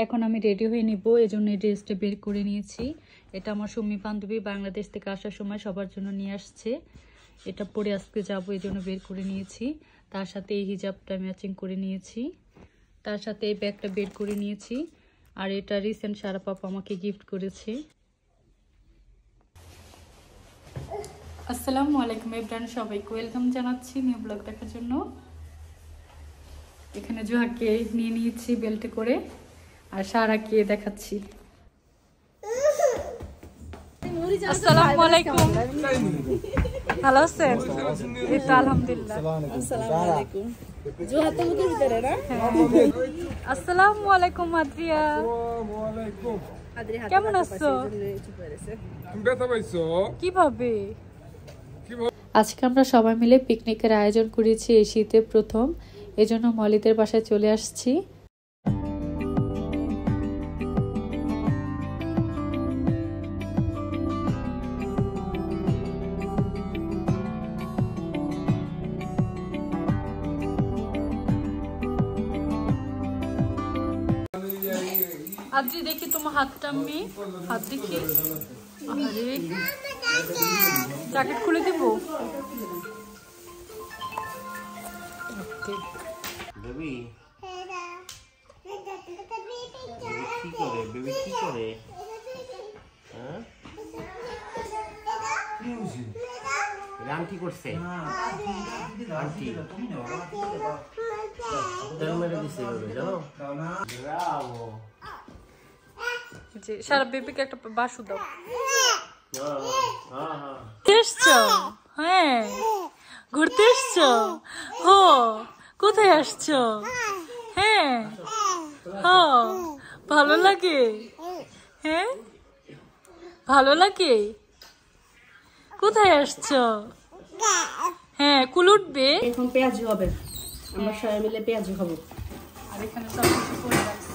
এখন আমি রেডি হয়ে নিব, এজন্য এই ড্রেসটা বের করে নিয়েছি। এটা আমার সুমি বান্ধবী বাংলাদেশ থেকে আসার সময় সবার জন্য নিয়ে আসছে। এটা পরে আজকে যাবো, এই জন্য বের করে নিয়েছি। তার সাথে এই হিজাবটা ম্যাচিং করে নিয়েছি, তার সাথে এই ব্যাগটা বের করে নিয়েছি। আর এটা রিসেন্ট সারা পাপা আমাকে গিফট করেছে। আসসালামু আলাইকুম এভরিওয়ান, সবাইকে ওয়েলকাম জানাচ্ছি নিউ ব্লগ দেখার জন্য। এখানে জোহাকে নিয়ে নিয়েছি বেল্টে করে, আর সারাকে দেখাচ্ছি। আসসালামু আলাইকুম, ভালো আছেন? এই তো আলহামদুলিল্লাহ। আসসালামু আলাইকুম জোহা, তো মুখের ভিতরে না? আসসালামু আলাইকুম আদ্রিয়া। আসসালামু আলাইকুম আদ্রিয়া, কেমন আছো? ব্যথা পাইছো কিভাবে? আজকে আমরা সবাই মিলে পিকনিকের আয়োজন করেছি এই শীতে প্রথম, এজন্য মলিদের বাসায় চলে আসছি। আদ্রি দেখি তোমার হাতটা, আমি হাত দেখি। আরে জ্যাকেট খুলে দেব? বেবি কি করে? বেবি কি করে? হ্যাঁ আন্টি করছে, আন্টি মেরে দিছে জানো। ব্রাভো। সারা বেবিকে একটা বাসু দাও। এসছো? হ্যাঁ ঘুরতে এসছো? হো কোথায় আসছো? হ্যাঁ হো ভালো লাগে? হ্যাঁ ভালো লাগে। কোথায় আসছো? হ্যাঁ কুল উঠবে। এখন পেঁয়াজু হবে, আমরা সবাই মিলে পেঁয়াজু খাবো। আর এখানে সব কিছু করে রাখছি।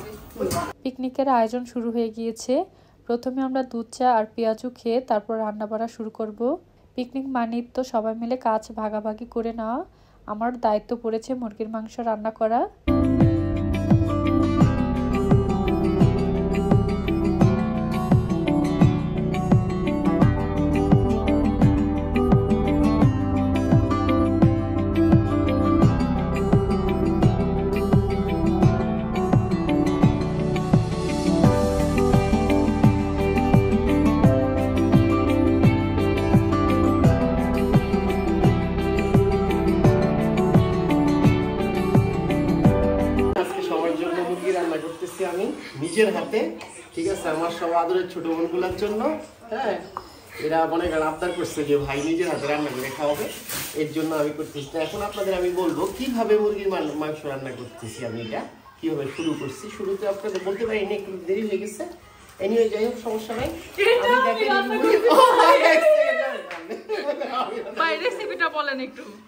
পিকনিকের আয়োজন শুরু হয়ে গিয়েছে। প্রথমে আমরা দুধ চা আর পেঁয়াজু খেয়ে তারপর রান্না বাড়া শুরু করব। পিকনিক মানেই তো সবাই মিলে কাজ ভাগাভাগি করে নেওয়া। আমার দায়িত্ব পড়েছে মুরগির মাংস রান্না করা। আমি নিজের হাতে, ঠিক আছে, আমার সব আদরের ছোট বোনগুলোর জন্য। হ্যাঁ এরা মনে করেন আবদার করছে যে ভাই নিজের হাতে রান্না করে খাওয়াবে, এর জন্য আমি করতেছি। এখন আপনাদের আমি বলবো কিভাবে মুরগির মাংস রান্না করতেছি। আমি এটা কিভাবে শুরু করছি, শুরুতে আপনাদের বলতে পারি না, একটু দেরি হয়ে গেছে। এনিওয়ে যাই হোক, সমস্যা নাই।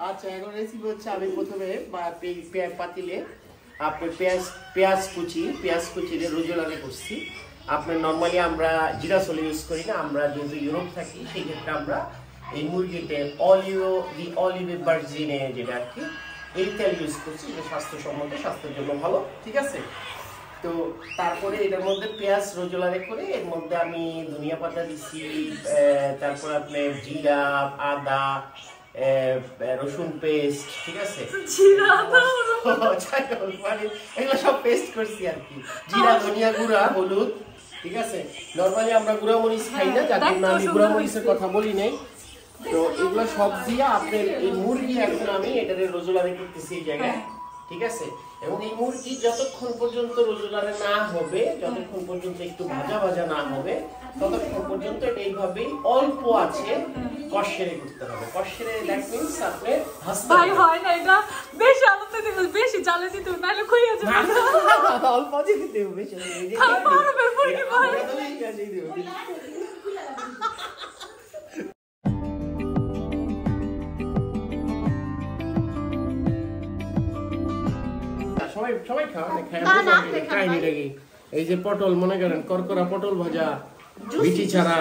আচ্ছা এখন রেসিপি হচ্ছে, আমি প্রথমে পাতিলে আপনার পেঁয়াজ কুচিরে রোজলারে করছি। আপনার নর্মালি আমরা জিরা সল ইউজ করি না, আমরা যেহেতু ইউরোপ থাকি সেই ক্ষেত্রে আমরা এই মুরগিতে অলিভ ভার্জিনে যেটা আর কি এই তেল ইউজ করছি, যেটা স্বাস্থ্যসম্মত, স্বাস্থ্যের জন্য ভালো, ঠিক আছে। তো তারপরে এটার মধ্যে পেঁয়াজ রোজলারে করে এর মধ্যে আমি ধনিয়া পাতা দিছি, তারপর আপনার জিরা, আদা, রসুন পেস্ট, ঠিক আছে, এগুলো সব পেস্ট করছি আর কি। জিরা, ধনিয়া গুঁড়া, হলুদ, ঠিক আছে। নর্মালি আমরা গুঁড়া মরিচ খাই না, যার জন্য আমি গুঁড়া মরিচের কথা বলি নাই। তো এগুলো সব দিয়ে আপনার এই মুরগি এখন আমি এটারে রোজলারে করতেছি এই জায়গায়, ঠিক আছে। এবং এই মুরগি যতক্ষণ পর্যন্ত রোজলারে না হবে, যতক্ষণ পর্যন্ত একটু ভাজা ভাজা না হবে, ততক্ষণ পর্যন্ত এটা এইভাবেই অল্প আছে কষেরে করতে হবে। কষেরে দ্যাট মিন্স আপনি ভাই হয় না, এটা বেশি আনন্দ দিতে, বেশি জ্বালে দিতে নাইলে কইয়া যাবে। অল্প দিতে হবে, বেশি এই সবাই এই যে পটল, মনে করেন করকরা পটল ভাজা, বিচি ছাড়া,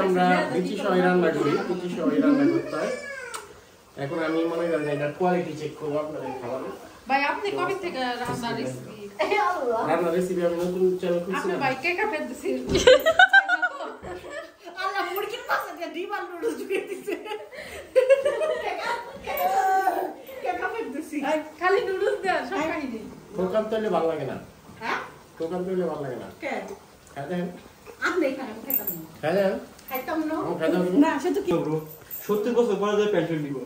আমরা বিচি সহ রান্না করি, বিচি সহ রান্না করতে হয়। এখন আমি মনে করেন এটা কোয়ালিটি চেক করবো আপনাদের খাবারের। ভাই আপনি কবে থেকে রান্না রেসিপি রান্না রেসিপি আমি নতুন চ্যানেল খুলছি আপনি ভাই কে কাপে দিছি আল্লাহ মুরগির পাশে দিয়ে ডিম আর নুডলস ঢুকিয়ে দিছে কে কাপে দিছি খালি নুডলস দেন সব কাহিনী প্রোগ্রাম তৈলে ভালো লাগে না হ্যাঁ প্রোগ্রাম তৈলে ভালো লাগে না কে খাইতেন আপনি এখানে খাইতাম না খাইতেন খাইতাম না খাইতেন না সেটা কি 70 বছর পরে যে পেনশন দিব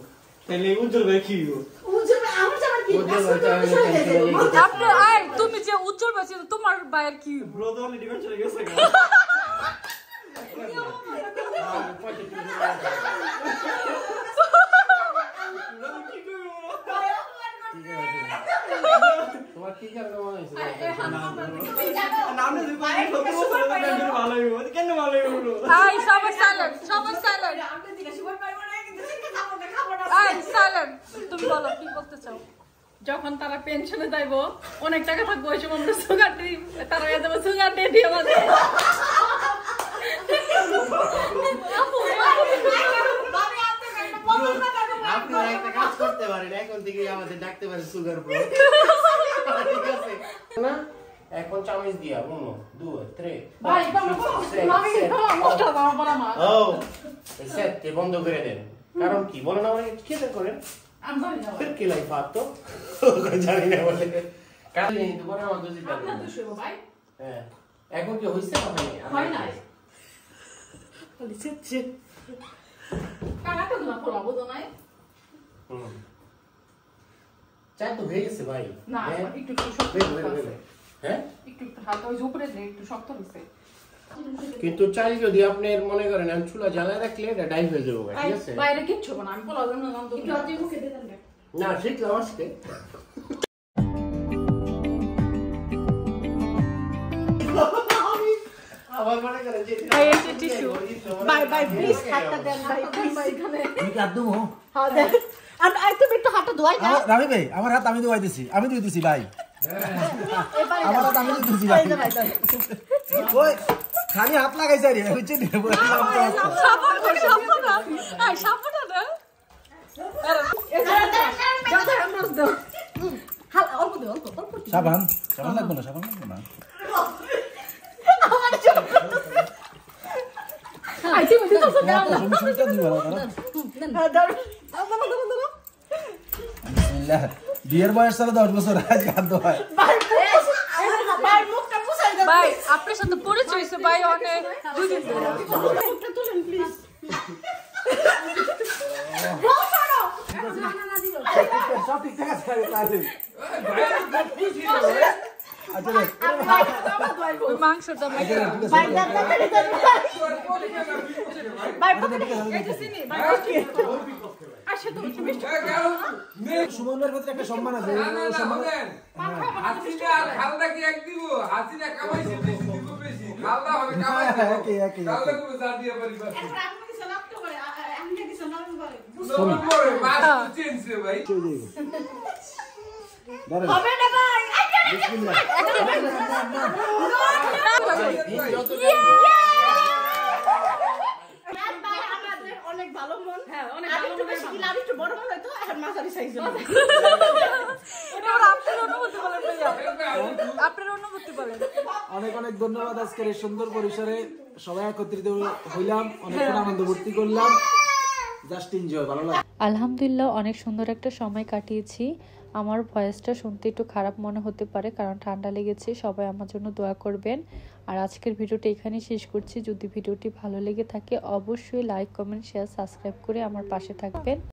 তাইলে উজ্জ্বল ভাই কি দিব উজ্জ্বল আমার জামার কি আপনি আয় তুমি যে উজ্জ্বল বাঁচি তোমার ভাইয়ের কি ব্রো তো অলরেডি পেনশন গেছে তোমার কি কারণে মনে হয়েছে নামে যে 70 বছর পেনশন ভালো হইব কেন ভালো হইব আয় সবাই সাইলেন্ট আপনি দিকে সুগার পাইবো না কিন্তু শিখে খাবো না আয় সাইলেন্ট তুমি বলো কি বলতে চাও যখন তারা পেনশনে যাইব অনেক টাকা থাকবে ওই সময় আমরা সুগার দিই তারা যাবে সুগার দিয়ে দিয়ে আমাদের আপনারা একটা কাজ করতে পারেন এখন থেকে আমাদের ডাকতে পারেন সুগার ব্রো ঠিক আছে না এখন চামচ দিয়া 1 2 3 ভাই বাবা আমি নষ্ট দাও বলা মা ও সেট কে বন্ধ করে দেন কারণ কি বলেন আমাকে কি করেন আমি জানি না फिर কি লাইফ আতো জানি না বলে কাল নেই তো বড় আমার দুজি আপনার তো শুভ ভাই হ্যাঁ এখন কি হইছে না হয় নাই লিখেছে কাকা তো না ফলা বুঝো নাই চাই তো হয়ে গেছে ভাই না একটু শক্ত হ্যাঁ একটু হালকা ওই উপরে যে একটু শক্ত হইছে কিন্তু চাই যদি আপনি মনে করেন আমি চুলা জ্বালায় রাখলে এটা ডাইভ হয়ে যাবে ঠিক আছে বাইরে কিচ্ছু না আমি পোলাও জন্য নাম একটু আজকে মুখে দিয়ে দেন না শিখলাম আজকে আবার মনে করেন যে এই যে টিস্যু বাই বাই প্লিজ হাতটা দেন ভাই প্লিজ এখানে তুমি কি হাত দেবো? হ্যাঁ দেন আর একটু হাতটা ধোয়াই না রামি ভাই আমার হাত আমি ধোয়াইতেছি আমি ধুইতেছি ভাই আমার হাত আমি ধুইতেছি ভাই ওই খালি হাত লাগাইছে রে বুঝছেন সাপোর্ট না আয় সাপোর্ট না অল্প দে অল্প সাবান সাবান লাগবে না সাবান লাগবে না আই তুমি তো তুমি শুনতে দিবা না বিসমিল্লাহ বিয়ের বয়স চলে 10 বছর আজ হাত ধোয় ভাই মুখটা পুছাই দেন ভাই আপনার সাথে পরিচয় হইছে ভাই অনেক দুই দিন ধরে মুখটা তুলেন প্লিজ সব ঠিকঠাক আছে তাহলে আচ্ছা ওই মাংসটা ভাই দেন ভাই সুমনের প্রতি একটা সম্মান আছে সম্মান হাসিনা আর খালদা কি এক দিব হাসিনা কামাইছে বেশি দিব বেশি খালদা হবে কামাইছে একই খালদা করে যা দিয়ে পারিবা আপনি কিছু লাভ তো করে আমি কিছু নাম করে নম্বরে মাস চেঞ্জ রে ভাই হবে না ভাই বিসমিল্লাহ অনেক ভালো মন হ্যাঁ অনেক আমি ভালো একটু বেশি কিলা আমি একটু বড় মন হয়তো আর মাঝারি সাইজ এবার আপনার অনুভূতি বলেন ভাইয়া আপনার অনুভূতি বলেন অনেক অনেক ধন্যবাদ আজকের এই সুন্দর পরিসরে সবাই একত্রিত হইলাম অনেকক্ষণ আনন্দ ভর্তি করলাম জাস্ট এনজয় ভালো লাগে আলহামদুলিল্লাহ অনেক সুন্দর একটা সময় কাটিয়েছি আমার ভয়েসটা শুনতে একটু খারাপ মনে হতে পারে কারণ ঠান্ডা লেগেছে সবাই আমার জন্য দোয়া করবেন আর আজকের ভিডিওটা এখানে শেষ করছি যদি ভিডিওটি ভালো লেগে থাকে অবশ্যই লাইক কমেন্ট শেয়ার সাবস্ক্রাইব করে আমার পাশে থাকবেন